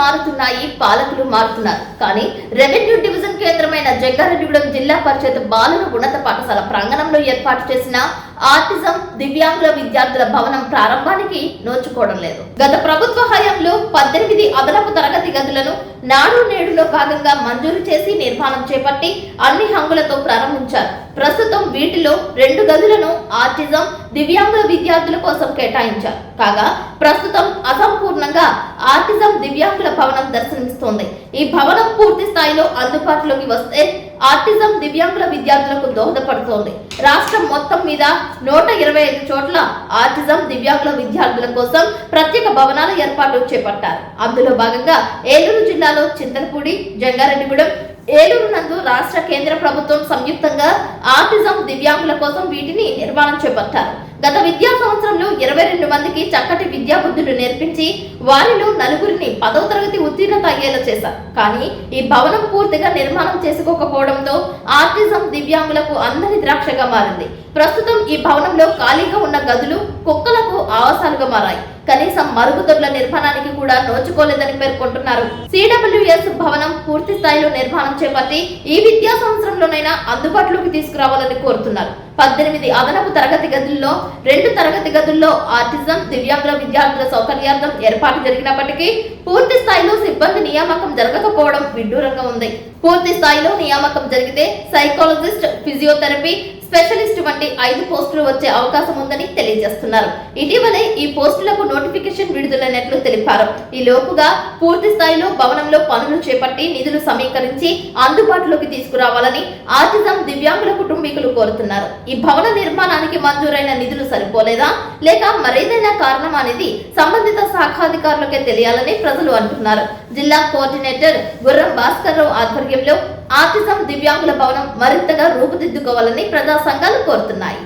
మారుతున్నాయి, పాలకులు మారుతున్నారు. కానీ రెవెన్యూ డివిజన్ కేంద్రమైన జంగారెడ్డిగూడెం జిల్లా పరిషత్ బాలుర ఉన్నత పాఠశాల ప్రాంగణంలో ఏర్పాటు చేసిన ఆటిజం దివ్యాంగుల విద్యార్థుల భవనం ప్రారంభానికి నోచుకోవడం లేదు. గత ప్రభుత్వ హయాంలో 18 అదనపు తరగతి గదులను నాడు నేడులో భాగంగా మంజూరు చేసి నిర్మాణం చేపట్టి అన్ని హంగులతో ప్రారంభించారు. ప్రస్తుతం వీటిలో 2 గదులను ఆటిజం దివ్యాంగుల విద్యార్థుల కోసం కేటాయించారు. కాగా ప్రస్తుతం అసంపూర్ణంగా ఆటిజం దివ్యాంగుల భవనం దర్శనమిస్తోంది. ఈ భవనం పూర్తి స్థాయిలో అందుబాటులోకి వస్తే ఆటిజం దివ్యాంగుల విద్యార్థులకు దోహదపడుతోంది. రాష్ట్రం మొత్తం మీద 125 చోట్ల ఆటిజం దివ్యాంగుల విద్యార్థుల కోసం ప్రత్యేక భవనాల ఏర్పాటు చేపట్టారు. అందులో భాగంగా ఏలూరు జిల్లాలో చింతలపూడి, జంగారెడ్డిగూడెం, ఏలూరు నందు రాష్ట్ర కేంద్ర ప్రభుత్వం సంయుక్తంగా ఆటిజం దివ్యాంగుల కోసం వీటిని నిర్మాణం చేపట్టారు. గత విద్యా సంవత్సరంలో 22 మందికి చక్కటి విద్యా బుద్ధులు నేర్పించి వారిలో 4గురిని 10వ తరగతి ఉత్తీర్ణత అయ్యేలా చేశారు. కానీ ఈ భవనం పూర్తిగా నిర్మాణం చేసుకోకపోవడంతో ఆటిజం దివ్యాంగులకు అందని ద్రాక్షగా మారింది. ప్రస్తుతం ఈ భవనంలో ఖాళీగా ఉన్న గదులు కుక్కలకు ఆవాసాలుగా మారాయి. కనీసం మరుగుదొడ్ల నిర్మాణానికి కూడా నోచుకోలేదని పేర్కొంటున్నారు. సిడబ్ల్యూఎస్ భవనం పూర్తి స్థాయిలో నిర్మాణం చేపట్టి ఈ విద్యా సంవత్సరంలోనైనా అందుబాటులోకి తీసుకురావాలని కోరుతున్నారు. 18 అదనపు తరగతి గదుల్లో 2 తరగతి గదుల్లో ఆటిజం దివ్యాంగుల విద్యార్థుల సౌకర్యార్థం ఏర్పాటు జరిగినప్పటికీ పూర్తి స్థాయిలో సిబ్బంది నియామకం జరగకపోవడం విడ్డూరంగా ఉంది. పూర్తి స్థాయిలో నియామకం జరిగితే సైకాలజిస్ట్, ఫిజియోథెరపీ స్పెషలిస్ట్ వంటి 5 పోస్టులు వచ్చే అవకాశం ఉందని తెలియజేస్తున్నారు. ఇటీవలే ఈ పోస్టులకు నోటిఫికేషన్ విడుదలైనట్లు తెలిపారు. ఈ లోపుగా పూర్తి స్థాయిలో భవనంలో పనులు చేపట్టి నిధులు సమీకరించి అందుబాటులోకి తీసుకురావాలని ఆటిజం దివ్యాంగుల కుటుంబీకులు కోరుతున్నారు. ఈ భవన నిర్మాణానికి మంజూరైన నిధులు సరిపోలేదా లేక మరేదైనా కారణం అనేది సంబంధిత శాఖాధికారులకే తెలియాలని ప్రజలు అంటున్నారు. జిల్లా కోఆర్డినేటర్ గుర్రం భాస్కర్ రావు ఆధ్వర్యంలో ఆటిజం దివ్యాంగుల భవనం మరింతగా రూపుదిద్దుకోవాలని ప్రజా సంఘాలు కోరుతున్నాయి.